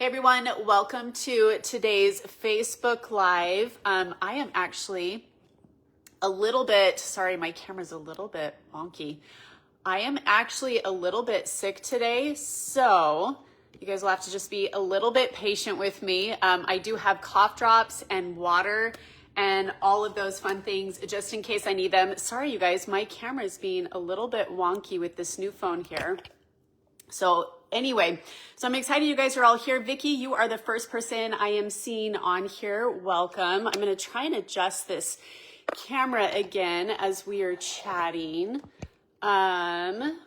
Hey everyone, welcome to today's Facebook Live. I am actually a little bit, sorry, my camera's a little bit wonky. I am actually a little bit sick today, so you guys will have to just be a little bit patient with me. I do have cough drops and water and all of those fun things just in case I need them. Sorry you guys, my camera's being a little bit wonky with this new phone here. So anyway, so I'm excited you guys are all here. Vicky, you are the first person I am seeing on here. Welcome. I'm going to try and adjust this camera again as we are chatting.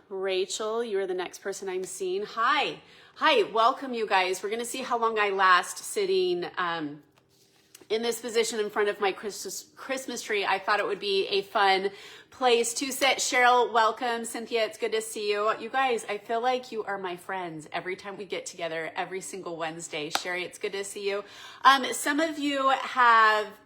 Rachel, you are the next person I'm seeing. Hi, welcome you guys. We're going to see how long I last sitting in this position in front of my Christmas tree. I thought it would be a fun place to sit. Cheryl, welcome. Cynthia, it's good to see you. You guys, I feel like you are my friends every time we get together every single Wednesday. Sherry, it's good to see you. Some of you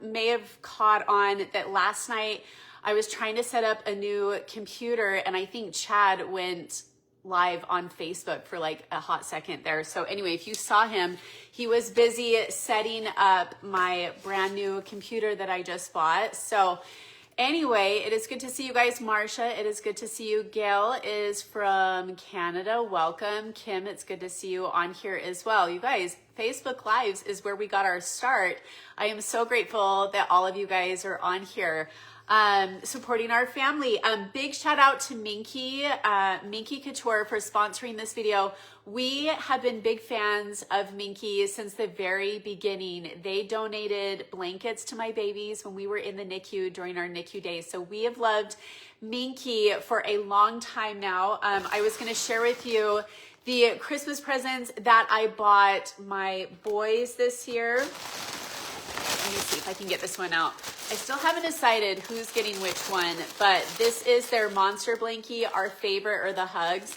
may have caught on that last night I was trying to set up a new computer and I think Chad went live on Facebook for like a hot second there. So anyway, if you saw him, he was busy setting up my brand new computer that I just bought. So anyway, it is good to see you guys. Marsha, it is good to see you. Gail is from Canada. Welcome. Kim, it's good to see you on here as well. You guys, Facebook Lives is where we got our start. I am so grateful that all of you guys are on here. Supporting our family. Big shout out to Minky Couture for sponsoring this video. We have been big fans of Minky since the very beginning. They donated blankets to my babies when we were in the NICU during our NICU days. So we have loved Minky for a long time now. I was going to share with you the Christmas presents that I bought my boys this year. Let me see if I can get this one out. I still haven't decided who's getting which one, but this is their monster blankie. Our favorite are the hugs.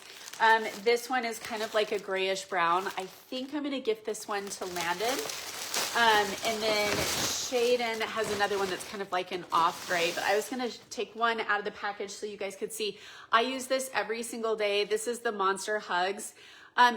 This one is kind of like a grayish brown. I think I'm going to gift this one to Landon. And then Shayden has another one that's kind of like an off gray, but I was going to take one out of the package so you guys could see. I use this every single day. This is the Monster Hugs.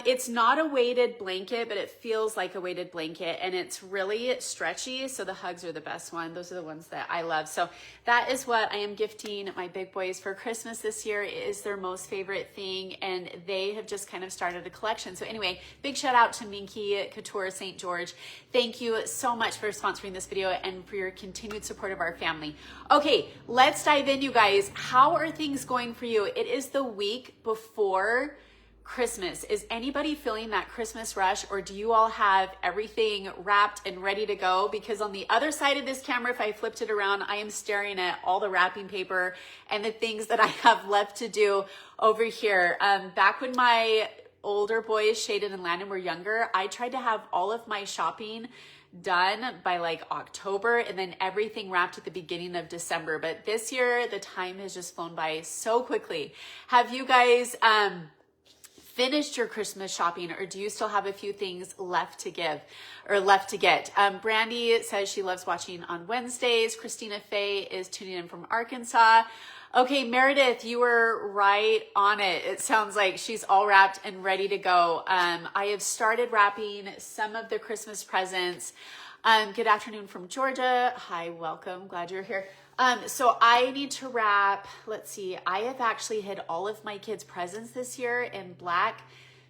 It's not a weighted blanket, but it feels like a weighted blanket and it's really stretchy. So the hugs are the best one. Those are the ones that I love. So that is what I am gifting my big boys for Christmas this year. It is their most favorite thing and they have just kind of started a collection. So anyway, big shout out to Minky Couture St. George. Thank you so much for sponsoring this video and for your continued support of our family. Okay, let's dive in, you guys. How are things going for you? It is the week before Christmas. Is anybody feeling that Christmas rush, or do you all have everything wrapped and ready to go? Because on the other side of this camera, if I flipped it around, I am staring at all the wrapping paper and the things that I have left to do over here. Back when my older boys, Shayden and Landon, were younger, I tried to have all of my shopping done by like October and then everything wrapped at the beginning of December. But this year, the time has just flown by so quickly. Have you guys finished your Christmas shopping, or do you still have a few things left to give or left to get? Brandy says she loves watching on Wednesdays. Christina Faye is tuning in from Arkansas. Okay, Meredith, you were right on it. It sounds like she's all wrapped and ready to go. I have started wrapping some of the Christmas presents. Good afternoon from Georgia. Hi, welcome. Glad you're here. So I need to wrap, let's see, I have actually hid all of my kids' presents this year in black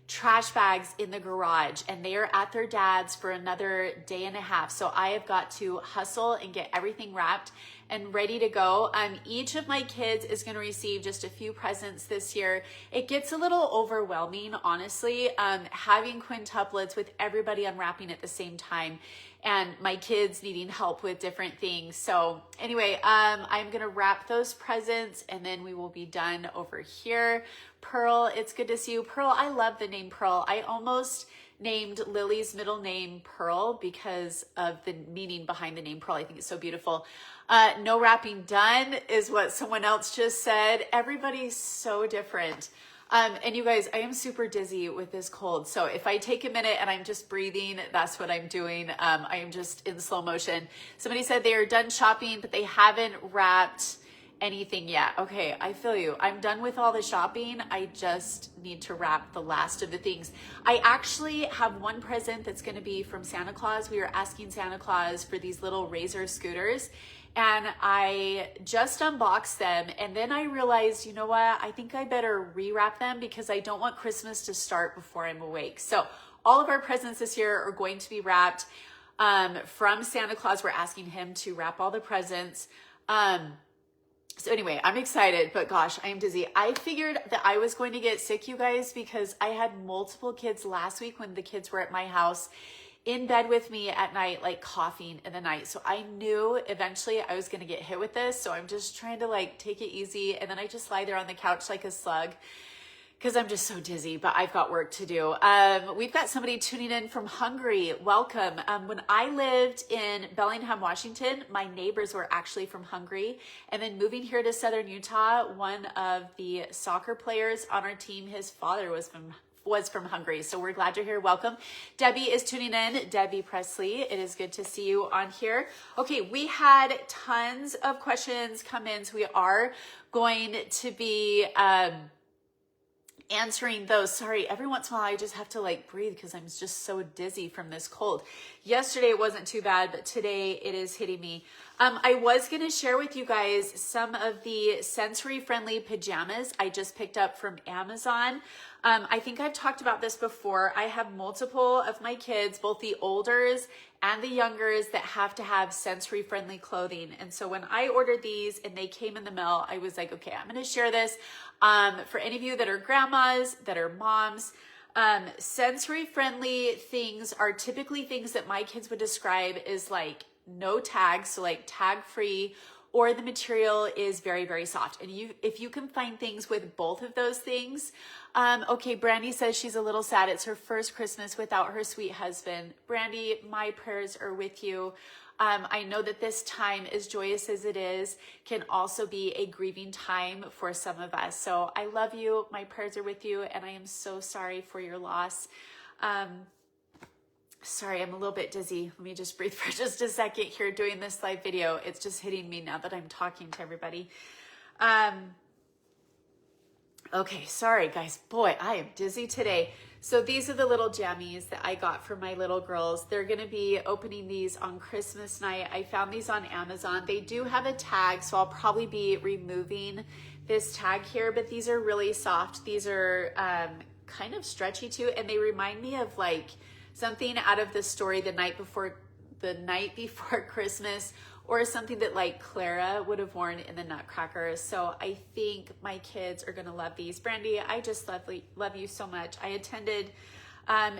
trash bags in the garage, and they are at their dad's for another day and a half. So I have got to hustle and get everything wrapped and ready to go. Each of my kids is going to receive just a few presents this year. It gets a little overwhelming, honestly, having quintuplets with everybody unwrapping at the same time and my kids needing help with different things. So anyway, I'm gonna wrap those presents and then we will be done over here. Pearl, it's good to see you. Pearl, I love the name Pearl. I almost named Lily's middle name Pearl because of the meaning behind the name Pearl. I think it's so beautiful. No wrapping done is what someone else just said. Everybody's so different. And you guys, I am super dizzy with this cold. So if I take a minute and I'm just breathing, that's what I'm doing. I am just in slow motion. Somebody said they are done shopping, but they haven't wrapped anything yet. Okay, I feel you. I'm done with all the shopping. I just need to wrap the last of the things. I actually have one present that's going to be from Santa Claus. We were asking Santa Claus for these little Razor scooters, and I just unboxed them, and then I realized, you know what? I think I better rewrap them because I don't want Christmas to start before I'm awake. So all of our presents this year are going to be wrapped from Santa Claus. We're asking him to wrap all the presents. So anyway, I'm excited, but gosh, I am dizzy. I figured that I was going to get sick, you guys, because I had multiple kids last week when the kids were at my house in bed with me at night, like coughing in the night. So I knew eventually I was going to get hit with this. So I'm just trying to like take it easy. And then I just lie there on the couch like a slug because I'm just so dizzy, but I've got work to do. We've got somebody tuning in from Hungary. Welcome. When I lived in Bellingham, Washington, my neighbors were actually from Hungary. And then moving here to Southern Utah, one of the soccer players on our team, his father was from Hungary. So we're glad you're here. Welcome. Debbie is tuning in. Debbie Presley. It is good to see you on here. Okay, we had tons of questions come in. So we are going to be answering those. Sorry, every once in a while I just have to like breathe because I'm just so dizzy from this cold. Yesterday it wasn't too bad, but today it is hitting me. I was going to share with you guys some of the sensory friendly pajamas I just picked up from Amazon. I think I've talked about this before. I have multiple of my kids, both the olders and the youngers, that have to have sensory friendly clothing. And so when I ordered these and they came in the mail, I was like, okay, I'm going to share this. For any of you that are grandmas, that are moms, sensory friendly things are typically things that my kids would describe as like no tags, so like tag free, or the material is very, very soft. And if you can find things with both of those things. Okay, Brandy says she's a little sad. It's her first Christmas without her sweet husband. Brandy, my prayers are with you. I know that this time, as joyous as it is, can also be a grieving time for some of us. So I love you. My prayers are with you. And I am so sorry for your loss. Sorry, I'm a little bit dizzy. Let me just breathe for just a second here doing this live video. It's just hitting me now that I'm talking to everybody. Okay, sorry guys. Boy, I am dizzy today. So these are the little jammies that I got for my little girls. They're gonna be opening these on Christmas night. I found these on Amazon. They do have a tag, so I'll probably be removing this tag here, but these are really soft. These are kind of stretchy too, and they remind me of like something out of the story the night before Christmas, or something that like Clara would have worn in the Nutcracker. So I think my kids are gonna love these. Brandy, I just love you so much. I attended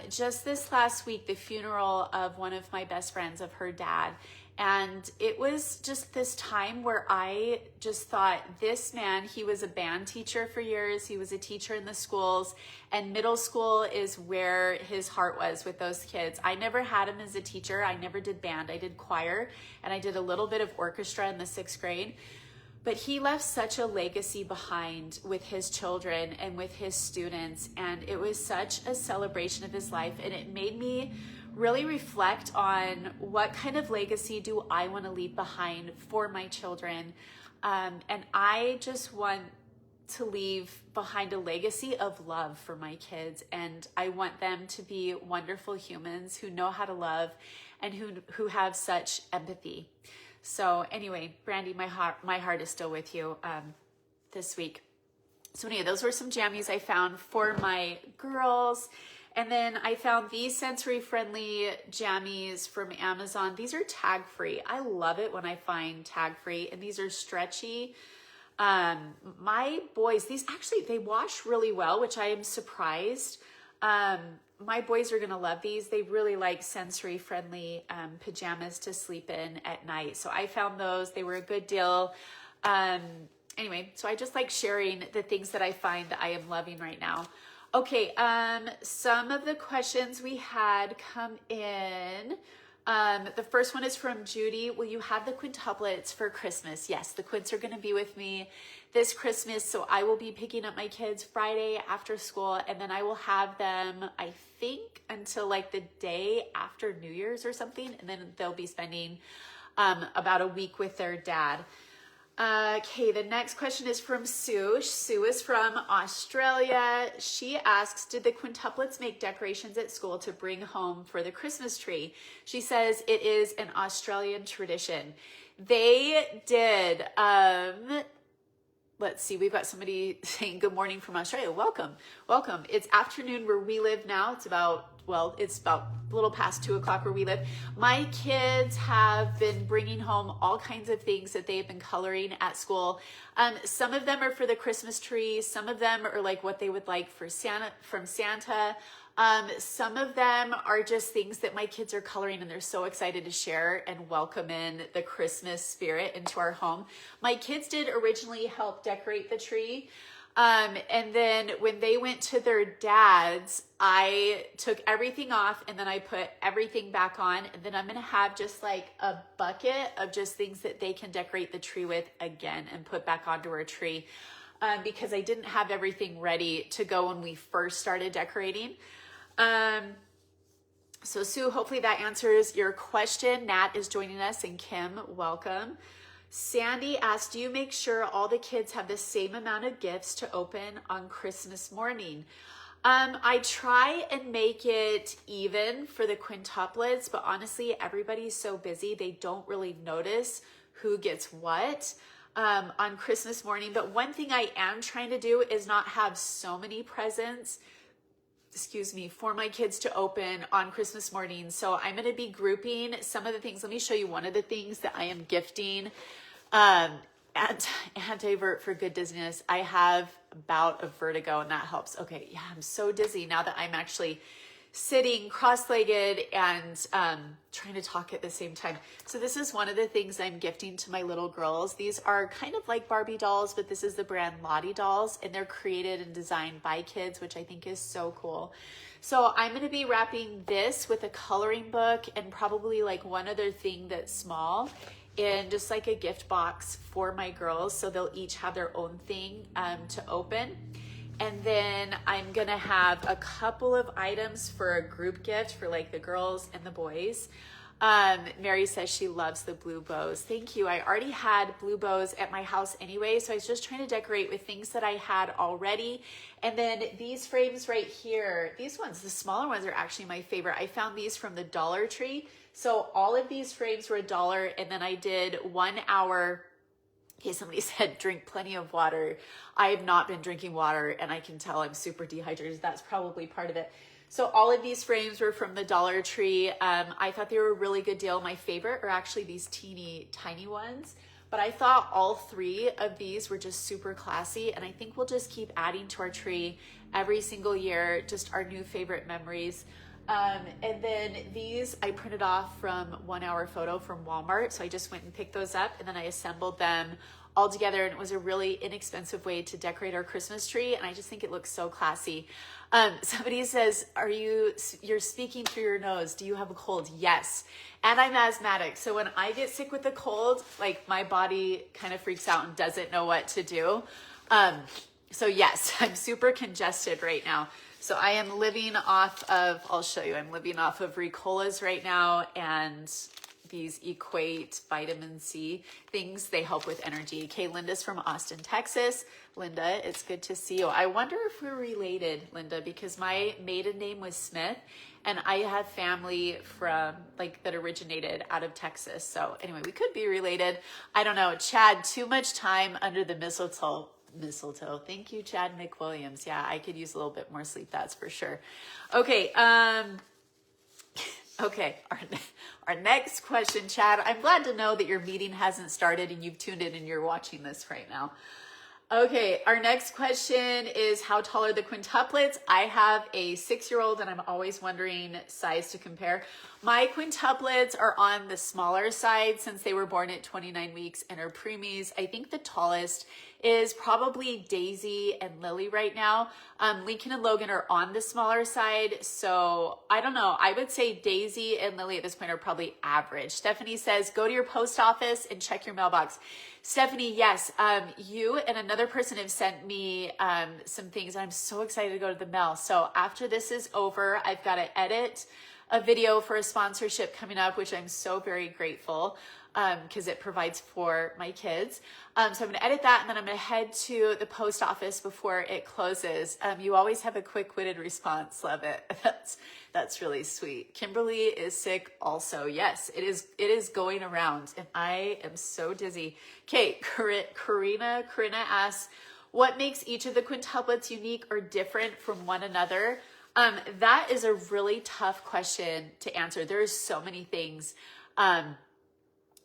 just this last week the funeral of one of my best friends, of her dad. And it was just this time where I just thought, this man, he was a band teacher for years. He was a teacher in the schools, and middle school is where his heart was with those kids. I never had him as a teacher. I never did band. I did choir, and I did a little bit of orchestra in the 6th grade. But he left such a legacy behind with his children and with his students. And it was such a celebration of his life. And it made me really reflect on what kind of legacy do I want to leave behind for my children. And I just want to leave behind a legacy of love for my kids. And I want them to be wonderful humans who know how to love and who have such empathy. So anyway, Brandy, my heart is still with you this week. So anyway, those were some jammies I found for my girls. And then I found these sensory-friendly jammies from Amazon. These are tag-free. I love it when I find tag-free, and these are stretchy. My boys, these actually, they wash really well, which I am surprised. My boys are gonna love these. They really like sensory-friendly pajamas to sleep in at night. So I found those. They were a good deal. Anyway, so I just like sharing the things that I find that I am loving right now. Okay, some of the questions we had come in. The first one is from Judy. Will you have the quintuplets for Christmas? Yes, the quints are going to be with me this Christmas, so I will be picking up my kids Friday after school, and then I will have them, I think, until like the day after New Year's or something, and then they'll be spending about a week with their dad. Okay, the next question is from Sue. Sue is from Australia. She asks, did the quintuplets make decorations at school to bring home for the Christmas tree? She says it is an Australian tradition. They did. Let's see, we've got somebody saying good morning from Australia. Welcome, welcome. It's afternoon where we live now. It's about a little past 2 o'clock where we live. My kids have been bringing home all kinds of things that they've been coloring at school. Some of them are for the Christmas tree. Some of them are like what they would like for from Santa. Some of them are just things that my kids are coloring and they're so excited to share and welcome in the Christmas spirit into our home. My kids did originally help decorate the tree. And then when they went to their dad's, I took everything off and then I put everything back on. And then I'm going to have just like a bucket of just things that they can decorate the tree with again and put back onto our tree. Because I didn't have everything ready to go when we first started decorating. So Sue, hopefully that answers your question. Nat is joining us and Kim, welcome. Sandy asked, do you make sure all the kids have the same amount of gifts to open on Christmas morning? I try and make it even for the quintuplets, but honestly, everybody's so busy, they don't really notice who gets what on Christmas morning. But one thing I am trying to do is not have so many presents, for my kids to open on Christmas morning. So I'm going to be grouping some of the things. Let me show you one of the things that I am gifting. Anti-vert for good dizziness. I have a bout of vertigo and that helps. Okay. Yeah. I'm so dizzy now that I'm actually sitting cross-legged and trying to talk at the same time. So this is one of the things I'm gifting to my little girls. These are kind of like Barbie dolls, but this is the brand Lottie dolls, and they're created and designed by kids, which I think is so cool. So I'm going to be wrapping this with a coloring book and probably like one other thing that's small in just like a gift box for my girls. So they'll each have their own thing to open. And then I'm gonna have a couple of items for a group gift for like the girls and the boys. Mary says she loves the blue bows. Thank you. I already had blue bows at my house anyway, so I was just trying to decorate with things that I had already. And then these frames right here, these ones, the smaller ones are actually my favorite. I found these from the Dollar Tree. So all of these frames were $1, and then I did 1 hour. Okay, somebody said drink plenty of water. I have not been drinking water and I can tell I'm super dehydrated. That's probably part of it. So all of these frames were from the Dollar Tree. I thought they were a really good deal. My favorite are actually these teeny tiny ones, but I thought all 3 of these were just super classy, and I think we'll just keep adding to our tree every single year, just our new favorite memories. And then these I printed off from 1 Hour Photo from Walmart. So I just went and picked those up and then I assembled them all together, and it was a really inexpensive way to decorate our Christmas tree. And I just think it looks so classy. Somebody says, you're speaking through your nose. Do you have a cold? Yes. And I'm asthmatic. So when I get sick with a cold, like my body kind of freaks out and doesn't know what to do. So yes, I'm super congested right now. So I am living off of, I'll show you, I'm living off of Ricolas right now, and these Equate vitamin C things, they help with energy. Okay, Linda's from Austin, Texas. Linda, it's good to see you. I wonder if we're related, Linda, because my maiden name was Smith, and I have family from like that originated out of Texas. So anyway, we could be related. I don't know. Chad, too much time under the mistletoe. Thank you, Chad McWilliams. Yeah, I could use a little bit more sleep, that's for sure. Okay, okay, our next question, Chad. I'm glad to know that your meeting hasn't started and you've tuned in and you're watching this right now. Okay, our next question is, how tall are the quintuplets? I have a 6-year-old and I'm always wondering size to compare. My quintuplets are on the smaller side since they were born at 29 weeks and are preemies. I think the tallest is probably Daisy and Lily right now. Lincoln and Logan are on the smaller side. So I don't know. I would say Daisy and Lily at this point are probably average. Stephanie says, go to your post office and check your mailbox. Stephanie, yes, you and another person have sent me some things. I'm so excited to go to the mail. So after this is over, I've got to edit a video for a sponsorship coming up, which I'm so very grateful because it provides for my kids. So I'm going to edit that, and then I'm going to head to the post office before it closes. You always have a quick-witted response. Love it. That's really sweet. Kimberly is sick also. Yes, it is going around, and I am so dizzy. Okay, Karina asks, what makes each of the quintuplets unique or different from one another? That is a really tough question to answer. There's so many things.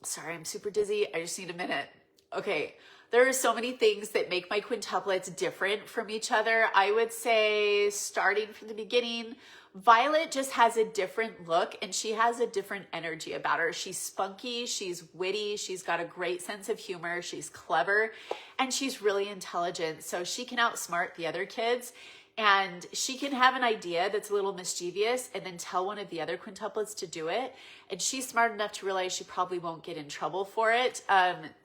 Sorry, I'm super dizzy. I just need a minute. Okay, there are so many things that make my quintuplets different from each other. I would say, starting from the beginning, Violet just has a different look and she has a different energy about her. She's spunky, she's witty, she's got a great sense of humor, she's clever, and she's really intelligent. So she can outsmart the other kids. And she can have an idea that's a little mischievous and then tell one of the other quintuplets to do it. And she's smart enough to realize she probably won't get in trouble for it.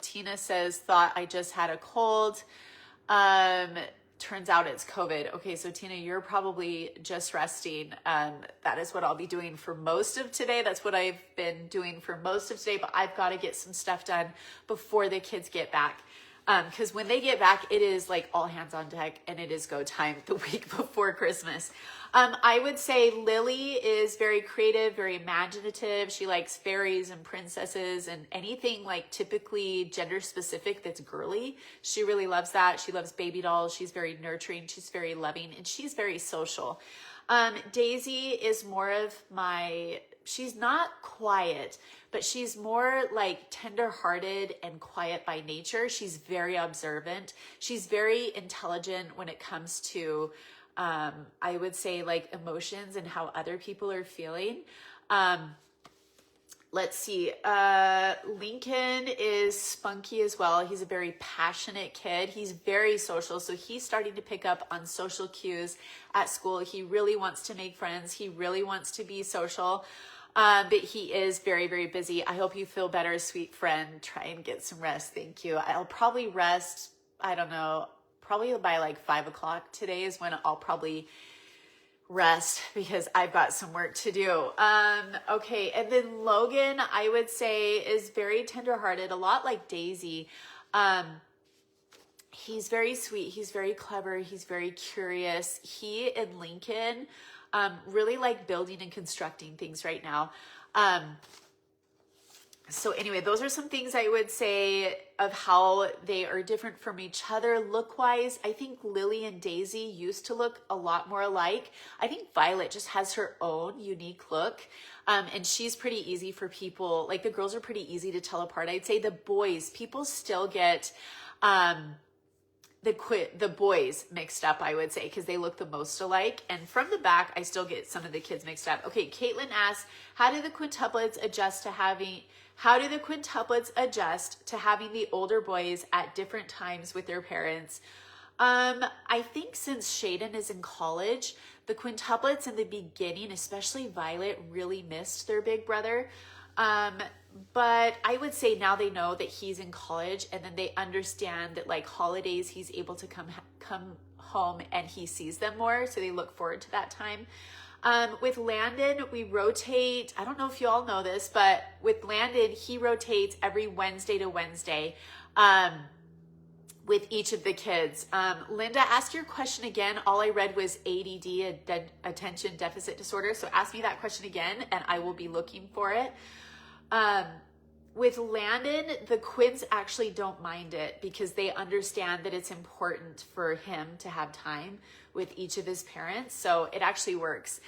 Tina says, thought I just had a cold. Turns out it's COVID. Okay, so Tina, you're probably just resting. That is what I'll be doing for most of today. That's what I've been doing for most of today, but I've got to get some stuff done before the kids get back. Because when they get back, it is like all hands on deck and it is go time the week before Christmas. I would say Lily is very creative, very imaginative. She likes fairies and princesses and anything like typically gender specific that's girly. She really loves that. She loves baby dolls. She's very nurturing. She's very loving and she's very social. Daisy is more of she's not quiet, but she's more like tender-hearted and quiet by nature. She's very observant. She's very intelligent when it comes to, I would say, like emotions and how other people are feeling. Let's see. Lincoln is spunky as well. He's a very passionate kid. He's very social. So he's starting to pick up on social cues at school. He really wants to make friends. He really wants to be social. But he is very, very busy. I hope you feel better, sweet friend. Try and get some rest. Thank you. I'll probably rest, I don't know, probably by like 5 o'clock today is when I'll probably rest because I've got some work to do. Okay. And then Logan, I would say, is very tenderhearted, a lot like Daisy. He's very sweet. He's very clever. He's very curious. He and Lincoln really like building and constructing things right now. So anyway, those are some things I would say of how they are different from each other. Look-wise, I think Lily and Daisy used to look a lot more alike. I think Violet just has her own unique look. And she's pretty easy for people. Like the girls are pretty easy to tell apart. I'd say the boys, people still get, the boys mixed up, I would say, because they look the most alike. And from the back, I still get some of the kids mixed up. Okay, Caitlin asks, how do the quintuplets adjust to having the older boys at different times with their parents? I think since Shayden is in college, the quintuplets in the beginning, especially Violet, really missed their big brother. But I would say now they know that he's in college and then they understand that like holidays, he's able to come home and he sees them more. So they look forward to that time. With Landon, we rotate. I don't know if you all know this, but with Landon, he rotates every Wednesday to Wednesday, with each of the kids. Linda, ask your question again. All I read was ADD, attention deficit disorder. So ask me that question again and I will be looking for it. With Landon, the Quins actually don't mind it because they understand that it's important for him to have time with each of his parents. So it actually works.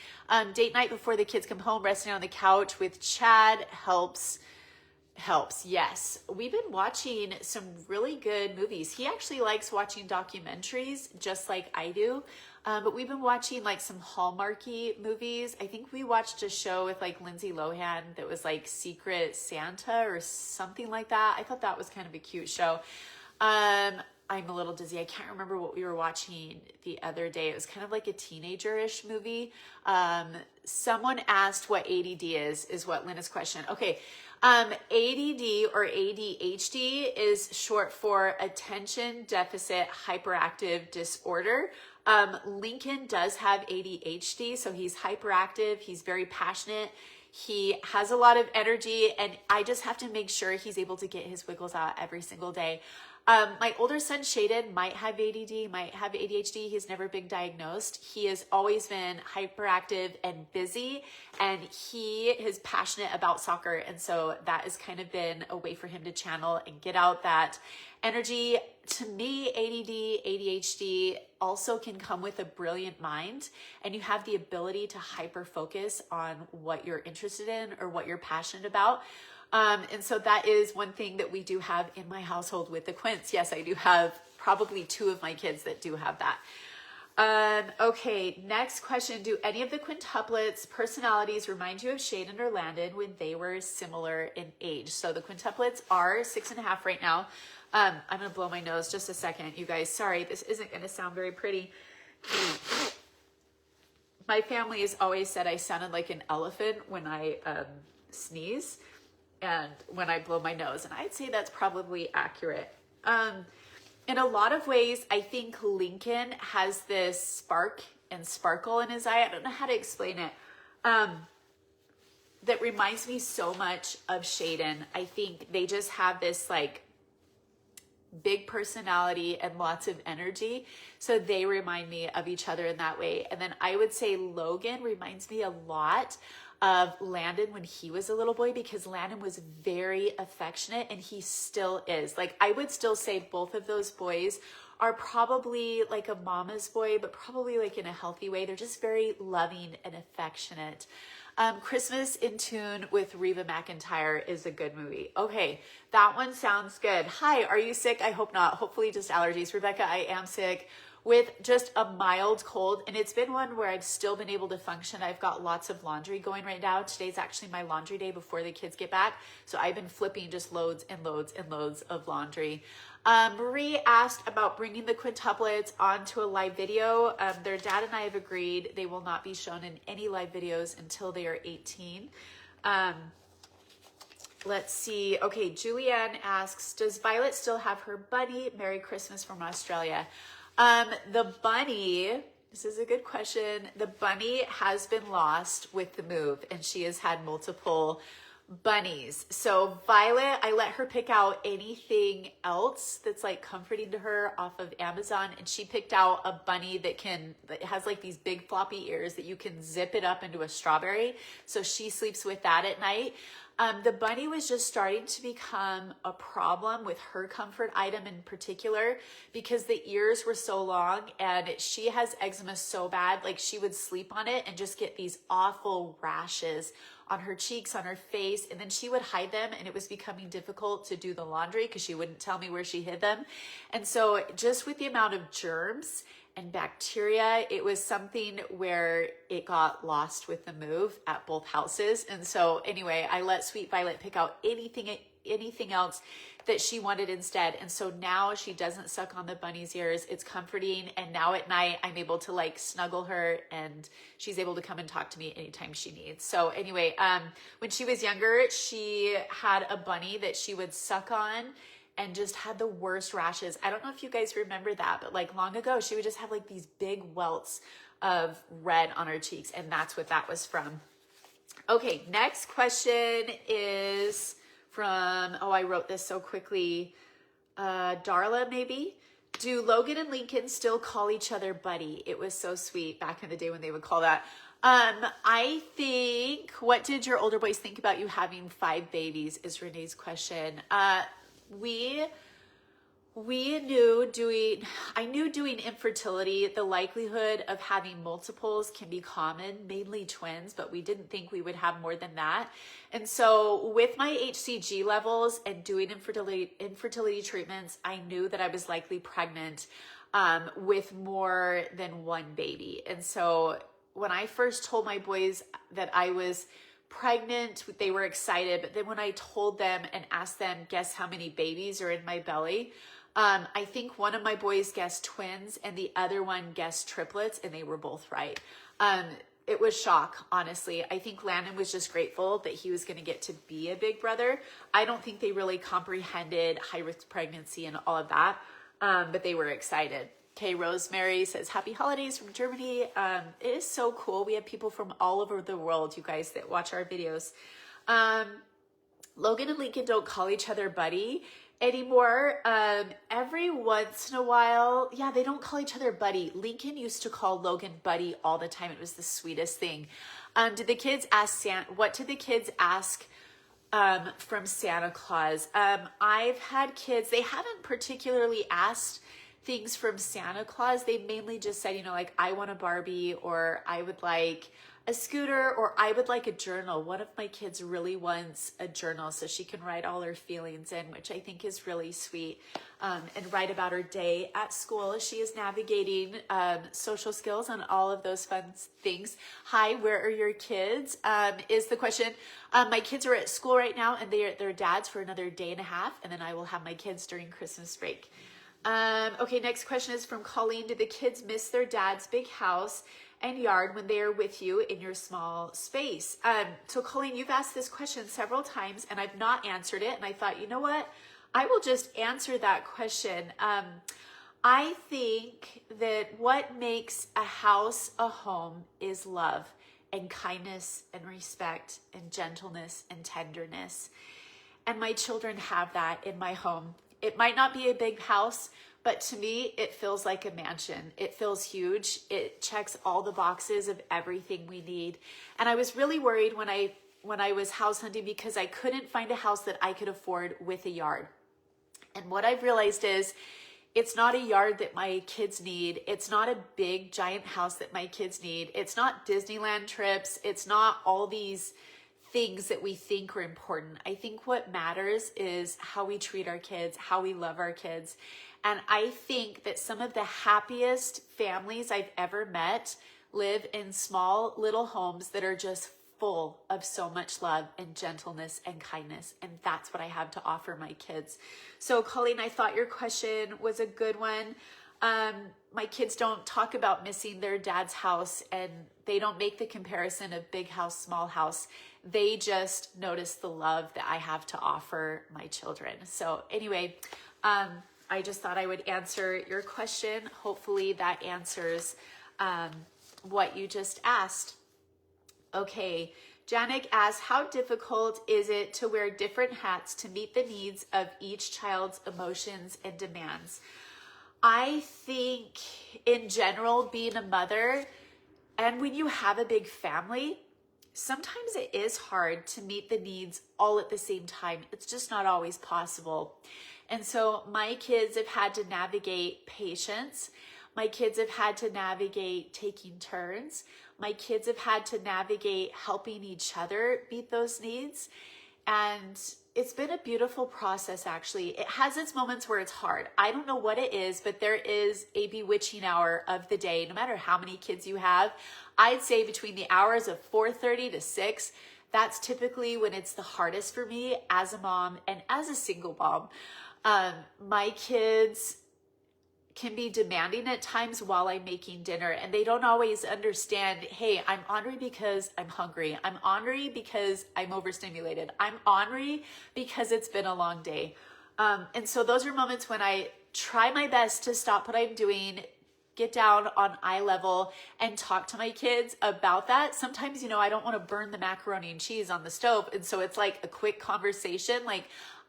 Date night before the kids come home, resting on the couch with Chad helps. Yes. We've been watching some really good movies. He actually likes watching documentaries just like I do. But we've been watching like some Hallmarky movies. I think we watched a show with like Lindsay Lohan that was like Secret Santa or something like that. I thought that was kind of a cute show. I'm a little dizzy. I can't remember what we were watching the other day. It was kind of like a teenager-ish movie. Someone asked what ADD is what Linda's question. Okay. ADD or ADHD is short for attention deficit hyperactive disorder. Lincoln does have ADHD, so he's hyperactive. He's very passionate. He has a lot of energy, and I just have to make sure he's able to get his wiggles out every single day. My older son, Shayden, might have ADD, might have ADHD. He's never been diagnosed. He has always been hyperactive and busy, and he is passionate about soccer. And so that has kind of been a way for him to channel and get out that energy. To me, ADD, ADHD also can come with a brilliant mind, and you have the ability to hyper focus on what you're interested in or what you're passionate about. And so that is one thing that we do have in my household with the Quints. Yes, I do have probably 2 of my kids that do have that. Okay, next question. Do any of the quintuplets' personalities remind you of Shayden or Landon when they were similar in age? So the quintuplets are 6.5 right now. I'm going to blow my nose just a second, you guys. Sorry, this isn't going to sound very pretty. My family has always said I sounded like an elephant when I sneeze and when I blow my nose, and I'd say that's probably accurate. In a lot of ways, I think Lincoln has this spark and sparkle in his eye. I don't know how to explain it. That reminds me so much of Shayden. I think they just have this like big personality and lots of energy. So they remind me of each other in that way. And then I would say Logan reminds me a lot of Landon when he was a little boy, because Landon was very affectionate, and he still is. Like, I would still say both of those boys are probably like a mama's boy, but probably like in a healthy way. They're just very loving and affectionate. Christmas in Tune with Reba McEntire is a good movie. Okay, that one sounds good. Hi, are you sick? I hope not. Hopefully just allergies. Rebecca, I am sick with just a mild cold, and it's been one where I've still been able to function. I've got lots of laundry going right now. Today's actually my laundry day before the kids get back. So I've been flipping just loads and loads and loads of laundry. Marie asked about bringing the quintuplets onto a live video. Their dad and I have agreed they will not be shown in any live videos until they are 18. Let's see. Okay, Julianne asks, does Violet still have her bunny? Merry Christmas from Australia. The bunny, this is a good question. The bunny has been lost with the move, and she has had multiple bunnies. So Violet, I let her pick out anything else that's like comforting to her off of Amazon, and she picked out a bunny that has like these big floppy ears that you can zip it up into a strawberry. So she sleeps with that at night. The bunny was just starting to become a problem with her comfort item in particular, because the ears were so long, and she has eczema so bad, like she would sleep on it and just get these awful rashes on her cheeks, on her face, and then she would hide them, and it was becoming difficult to do the laundry because she wouldn't tell me where she hid them. And so just with the amount of germs and bacteria, it was something where it got lost with the move at both houses. And so anyway, I let Sweet Violet pick out anything else that she wanted instead. And so now she doesn't suck on the bunny's ears. It's comforting. And now at night, I'm able to like snuggle her, and she's able to come and talk to me anytime she needs. So anyway, when she was younger, she had a bunny that she would suck on and just had the worst rashes. I don't know if you guys remember that, but like long ago, she would just have like these big welts of red on her cheeks, and that's what that was from. Okay, next question is from, oh, I wrote this so quickly. Darla, maybe? Do Logan and Lincoln still call each other buddy? It was so sweet back in the day when they would call that. I think, what did your older boys think about you having 5 babies is Renee's question. I knew doing infertility, the likelihood of having multiples can be common, mainly twins, but we didn't think we would have more than that. And so with my HCG levels and doing infertility treatments, I knew that I was likely pregnant with more than 1 baby. And so when I first told my boys that I was pregnant, they were excited. But then when I told them and asked them, guess how many babies are in my belly? I think one of my boys guessed twins and the other one guessed triplets, and they were both right. It was shock, honestly. I think Landon was just grateful that he was going to get to be a big brother. I don't think they really comprehended high-risk pregnancy and all of that, but they were excited. Okay, Rosemary says, happy holidays from Germany. It is so cool. We have people from all over the world, you guys, that watch our videos. Logan and Lincoln don't call each other buddy anymore. Every once in a while, yeah, they don't call each other buddy. Lincoln used to call Logan buddy all the time. It was the sweetest thing. Did the kids ask what did the kids ask from Santa Claus? I've had kids, they haven't particularly asked things from Santa Claus. They mainly just said, you know, like, I want a Barbie, or I would like a scooter, or I would like a journal. One of my kids really wants a journal so she can write all her feelings in, which I think is really sweet, and write about her day at school. She is navigating social skills and all of those fun things. Hi, where are your kids? Is the question. My kids are at school right now, and they're at their dad's for another day and a half, and then I will have my kids during Christmas break. Okay, next question is from Colleen. Did the kids miss their dad's big house and yard when they are with you in your small space? So Colleen, you've asked this question several times and I've not answered it. And I thought, you know what? I will just answer that question. I think that what makes a house a home is love and kindness and respect and gentleness and tenderness. And my children have that in my home. It might not be a big house, but to me, it feels like a mansion. It feels huge. It checks all the boxes of everything we need. And I was really worried when I was house hunting because I couldn't find a house that I could afford with a yard. And what I've realized is it's not a yard that my kids need. It's not a big giant house that my kids need. It's not Disneyland trips. It's not all these things that we think are important. I think what matters is how we treat our kids, how we love our kids. And I think that some of the happiest families I've ever met live in small little homes that are just full of so much love and gentleness and kindness. And that's what I have to offer my kids. So Colleen, I thought your question was a good one. My kids don't talk about missing their dad's house, and they don't make the comparison of big house, small house. They just notice the love that I have to offer my children. So anyway, I just thought I would answer your question. Hopefully that answers what you just asked. Okay, Janik asks, how difficult is it to wear different hats to meet the needs of each child's emotions and demands? I think in general, being a mother, and when you have a big family, sometimes it is hard to meet the needs all at the same time. It's just not always possible. And so my kids have had to navigate patience. My kids have had to navigate taking turns. My kids have had to navigate helping each other meet those needs. And it's been a beautiful process, actually. It has its moments where it's hard. I don't know what it is, but there is a bewitching hour of the day, no matter how many kids you have. I'd say between the hours of 4:30 to 6, that's typically when it's the hardest for me as a mom and as a single mom. My kids can be demanding at times while I'm making dinner, and they don't always understand, hey, I'm ornery because I'm hungry. I'm ornery because I'm overstimulated. I'm ornery because it's been a long day. And so those are moments when I try my best to stop what I'm doing, get down on eye level and talk to my kids about that. Sometimes, I don't want to burn the macaroni and cheese on the stove. And so it's like a quick conversation, like,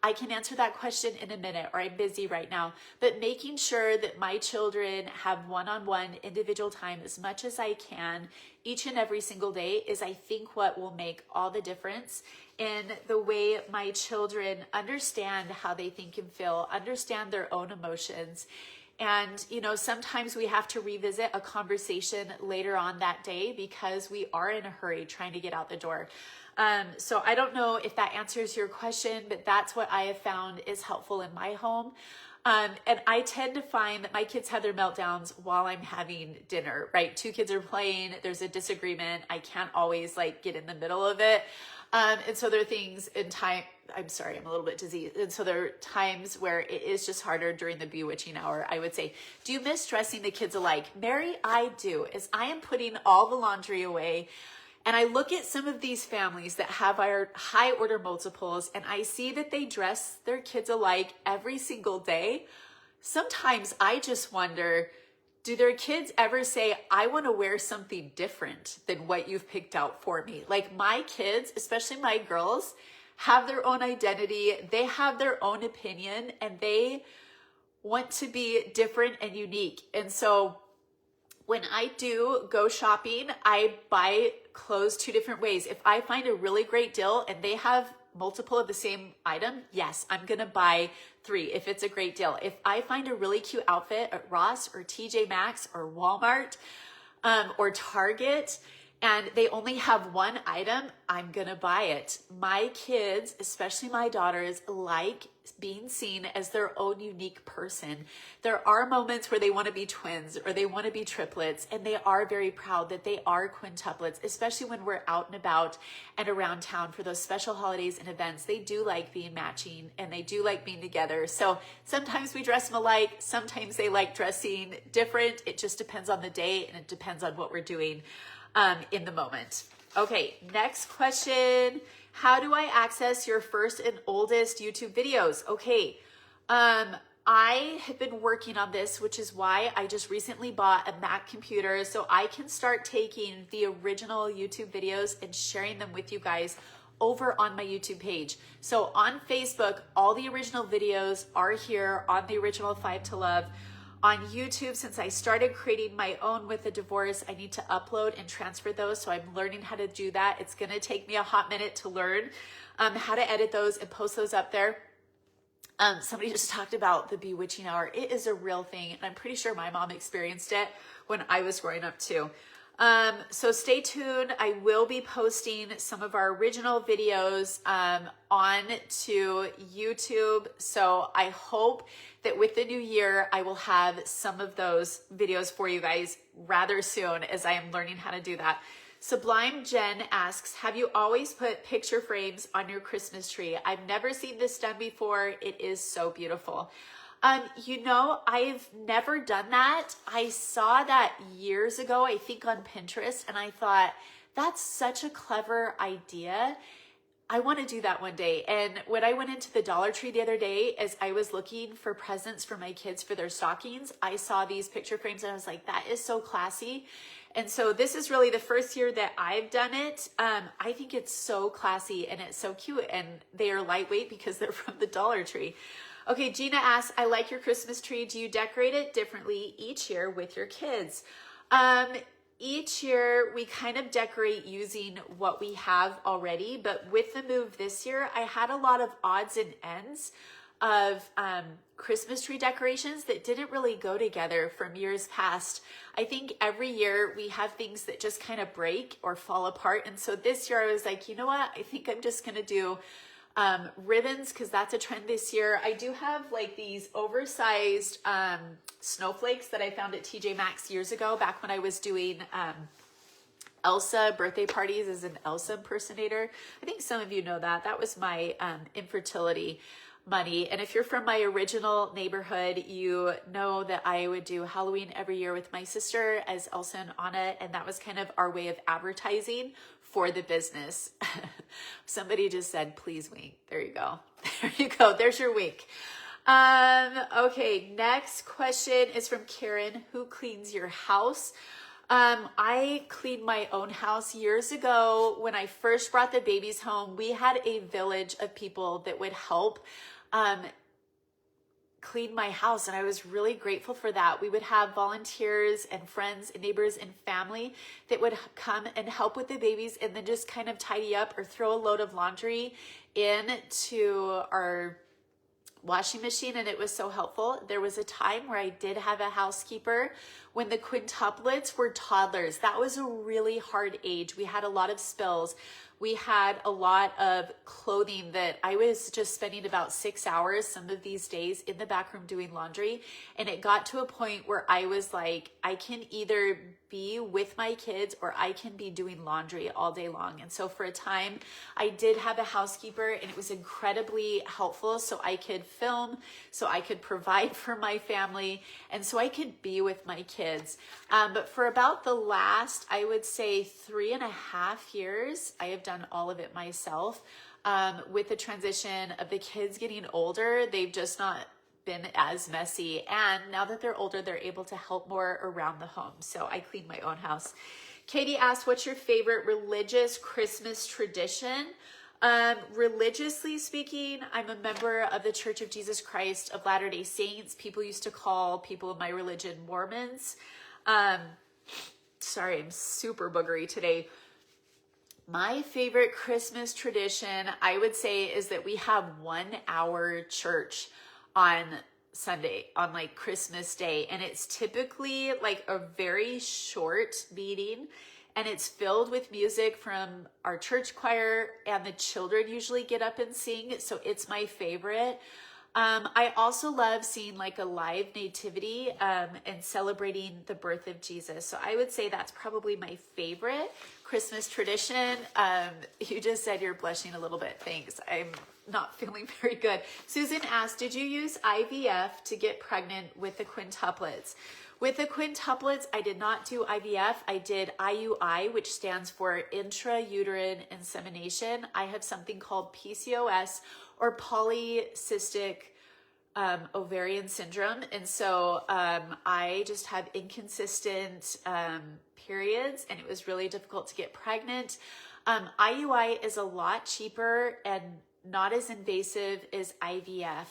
I can answer that question in a minute, or I'm busy right now. But making sure that my children have one-on-one individual time as much as I can each and every single day is, I think, what will make all the difference in the way my children understand how they think and feel, understand their own emotions. And, sometimes we have to revisit a conversation later on that day because we are in a hurry trying to get out the door. So I don't know if that answers your question, but that's what I have found is helpful in my home. And I tend to find that my kids have their meltdowns while I'm having dinner, right? Two kids are playing, there's a disagreement. I can't always get in the middle of it. And so there are things in time, I'm sorry, I'm a little bit dizzy. And so there are times where it is just harder during the bewitching hour. I would say, do you miss dressing the kids alike? Mary, I do. As I am putting all the laundry away, and I look at some of these families that have our high order multiples, and I see that they dress their kids alike every single day. Sometimes I just wonder, do their kids ever say, I want to wear something different than what you've picked out for me? Like my kids, especially my girls, have their own identity. They have their own opinion and they want to be different and unique. And so when I do go shopping, I buy clothes two different ways. If I find a really great deal and they have multiple of the same item, yes, I'm gonna buy 3 if it's a great deal. If I find a really cute outfit at Ross or TJ Maxx or Walmart or Target, and they only have one item, I'm gonna buy it. My kids, especially my daughters, like being seen as their own unique person. There are moments where they want to be twins or they want to be triplets, and they are very proud that they are quintuplets, especially when we're out and about and around town for those special holidays and events. They do like being matching and they do like being together. So sometimes we dress them alike, sometimes they like dressing different. It just depends on the day and it depends on what we're doing in the moment. Okay, next question. How do I access your first and oldest YouTube videos? Okay, I have been working on this, which is why I just recently bought a Mac computer so I can start taking the original YouTube videos and sharing them with you guys over on my YouTube page. So on Facebook, all the original videos are here on the original 5 to Love. On YouTube, since I started creating my own with the divorce, I need to upload and transfer those. So I'm learning how to do that. It's gonna take me a hot minute to learn how to edit those and post those up there. Somebody just talked about the bewitching hour. It is a real thing. And I'm pretty sure my mom experienced it when I was growing up too. So stay tuned. I will be posting some of our original videos on to YouTube. So I hope that with the new year, I will have some of those videos for you guys rather soon as I am learning how to do that. Sublime Jen asks, have you always put picture frames on your Christmas tree? I've never seen this done before. It is so beautiful. You know, I've never done that. I saw that years ago, I think on Pinterest, and I thought, that's such a clever idea. I want to do that one day. And when I went into the Dollar Tree the other day, as I was looking for presents for my kids for their stockings, I saw these picture frames and I was like, that is so classy. And so this is really the first year that I've done it. I think it's so classy and it's so cute, and they are lightweight because they're from the Dollar Tree. Okay, Gina asks, I like your Christmas tree. Do you decorate it differently each year with your kids? Each year we kind of decorate using what we have already, but with the move this year, I had a lot of odds and ends of Christmas tree decorations that didn't really go together from years past. I think every year we have things that just kind of break or fall apart. And so this year I was like, you know what? I think I'm just going to do ribbons because that's a trend this year. I do have like these oversized snowflakes that I found at TJ Maxx years ago, back when I was doing Elsa birthday parties as an Elsa impersonator. I think some of you know that. That was my infertility money. And if you're from my original neighborhood, you know that I would do Halloween every year with my sister as Elsa and Anna, and that was kind of our way of advertising for the business. Somebody just said, please wink. There you go. There you go. There's your wink. Okay, next question is from Karen. Who cleans your house? I cleaned my own house years ago. When I first brought the babies home, we had a village of people that would help clean my house, and I was really grateful for that. We would have volunteers and friends and neighbors and family that would come and help with the babies and then just kind of tidy up or throw a load of laundry into our washing machine, and it was so helpful. There was a time where I did have a housekeeper when the quintuplets were toddlers. That was a really hard age. We had a lot of spills. We had a lot of clothing that I was just spending about 6 hours some of these days in the back room doing laundry. And it got to a point where I was like, I can either be with my kids or I can be doing laundry all day long. And so for a time, I did have a housekeeper, and it was incredibly helpful so I could film, so I could provide for my family, and so I could be with my kids. But for about the last, I would say 3.5 years, I have done all of it myself. With the transition of the kids getting older, they've just not been as messy. And now that they're older, they're able to help more around the home. So I clean my own house. Katie asked, what's your favorite religious Christmas tradition? Religiously speaking, I'm a member of the Church of Jesus Christ of Latter-day Saints. People used to call people of my religion Mormons. Sorry, I'm super boogery today. My favorite Christmas tradition, I would say, is that we have 1 hour church on Sunday, on like Christmas Day. And it's typically like a very short meeting, and it's filled with music from our church choir, and the children usually get up and sing. So it's my favorite. I also love seeing like a live nativity and celebrating the birth of Jesus. So I would say that's probably my favorite Christmas tradition. You just said you're blushing a little bit. Thanks. I'm not feeling very good. Susan asked, did you use IVF to get pregnant with the quintuplets? With the quintuplets, I did not do IVF. I did IUI, which stands for intrauterine insemination. I have something called PCOS, or polycystic ovarian syndrome. And so I just have inconsistent periods, and it was really difficult to get pregnant. IUI is a lot cheaper and not as invasive as IVF.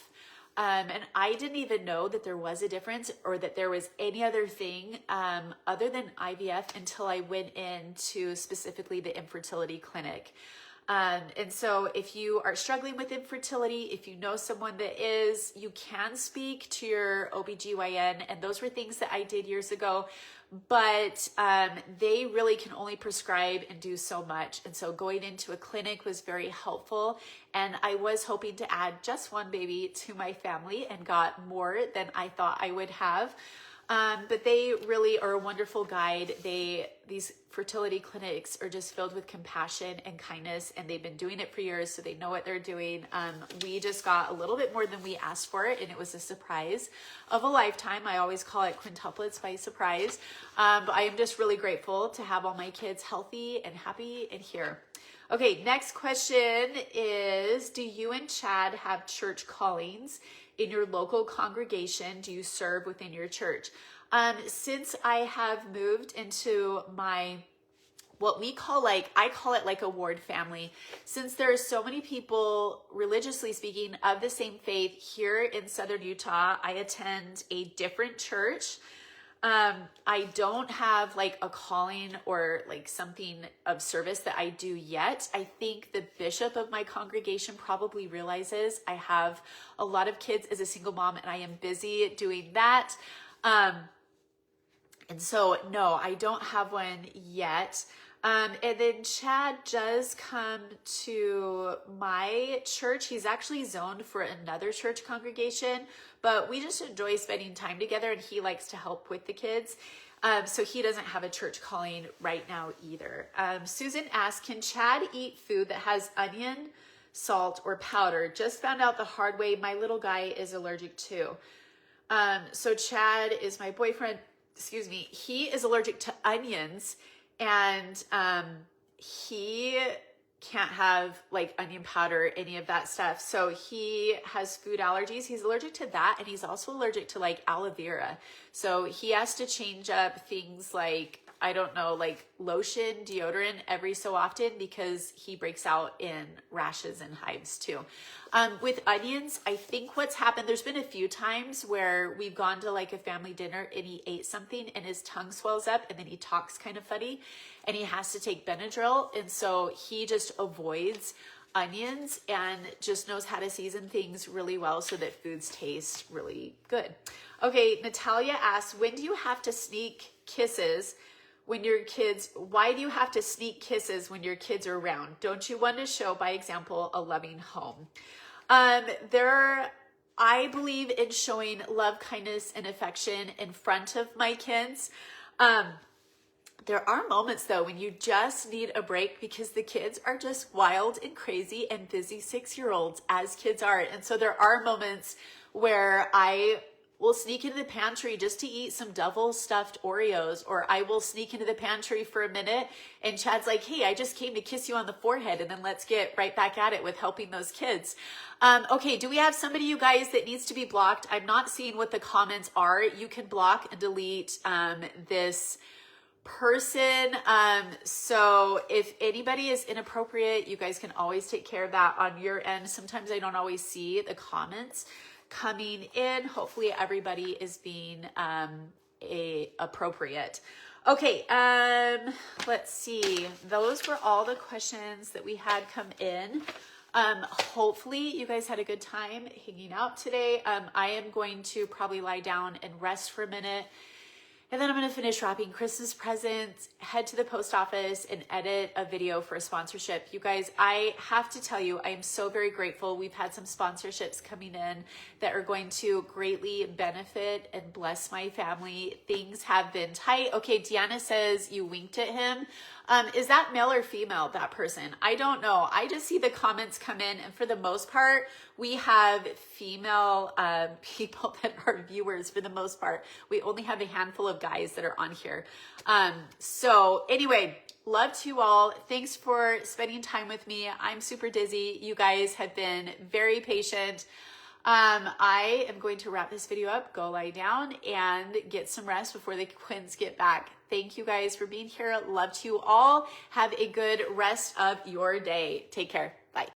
And I didn't even know that there was a difference, or that there was any other thing other than IVF until I went into specifically the infertility clinic. And so if you are struggling with infertility, if you know someone that is, you can speak to your OBGYN. And those were things that I did years ago, but they really can only prescribe and do so much. And so going into a clinic was very helpful. And I was hoping to add just one baby to my family, and got more than I thought I would have. But they really are a wonderful guide. These fertility clinics are just filled with compassion and kindness, and they've been doing it for years, so they know what they're doing. We just got a little bit more than we asked for, and it was a surprise of a lifetime. I always call it quintuplets by surprise. But I am just really grateful to have all my kids healthy and happy and here. Okay, next question is, do you and Chad have church callings in your local congregation? Do you serve within your church? Since I have moved into my, what we call I call it like a ward family. Since there are so many people, religiously speaking, of the same faith here in Southern Utah, I attend a different church. I don't have like a calling or like something of service that I do yet. I think the bishop of my congregation probably realizes I have a lot of kids as a single mom, and I am busy doing that. And so, no, I don't have one yet. And then Chad does come to my church. He's actually zoned for another church congregation, but we just enjoy spending time together, and he likes to help with the kids. So he doesn't have a church calling right now either. Susan asked, can Chad eat food that has onion, salt, or powder? Just found out the hard way. My little guy is allergic too. So Chad is my boyfriend. Excuse me. He is allergic to onions, and he can't have like onion powder, any of that stuff. So he has food allergies. He's allergic to that, and he's also allergic to like aloe vera. So he has to change up things like, I don't know, like lotion, deodorant every so often, because he breaks out in rashes and hives too. With onions, I think what's happened, there's been a few times where we've gone to like a family dinner and he ate something and his tongue swells up, and then he talks kind of funny, and he has to take Benadryl. And so he just avoids onions and just knows how to season things really well so that foods taste really good. Okay, Natalia asks, when do you have to sneak kisses when your kids, why do you have to sneak kisses when your kids are around? Don't you want to show by example a loving home? I believe in showing love, kindness, and affection in front of my kids. There are moments though when you just need a break, because the kids are just wild and crazy and busy 6-year-olds, as kids are. And so there are moments where I will sneak into the pantry just to eat some double stuffed Oreos, or I will sneak into the pantry for a minute and Chad's like, hey, I just came to kiss you on the forehead, and then let's get right back at it with helping those kids. Okay, do we have somebody, you guys, that needs to be blocked? I'm not seeing what the comments are. You can block and delete this person. So if anybody is inappropriate, you guys can always take care of that on your end. Sometimes I don't always see the comments coming in. Hopefully everybody is being appropriate. Okay, let's see. Those were all the questions that we had come in. Hopefully you guys had a good time hanging out today. I am going to probably lie down and rest for a minute. And then I'm going to finish wrapping Christmas presents, head to the post office, and edit a video for a sponsorship. You guys, I have to tell you, I am so very grateful. We've had some sponsorships coming in that are going to greatly benefit and bless my family. Things have been tight. Okay, Deanna says you winked at him. Is that male or female, that person? I don't know. I just see the comments come in, and for the most part, we have female people that are viewers for the most part. We only have a handful of guys that are on here. So anyway, love to you all. Thanks for spending time with me. I'm super dizzy. You guys have been very patient. I am going to wrap this video up, go lie down, and get some rest before the twins get back. Thank you guys for being here. Love to you all. Have a good rest of your day. Take care. Bye.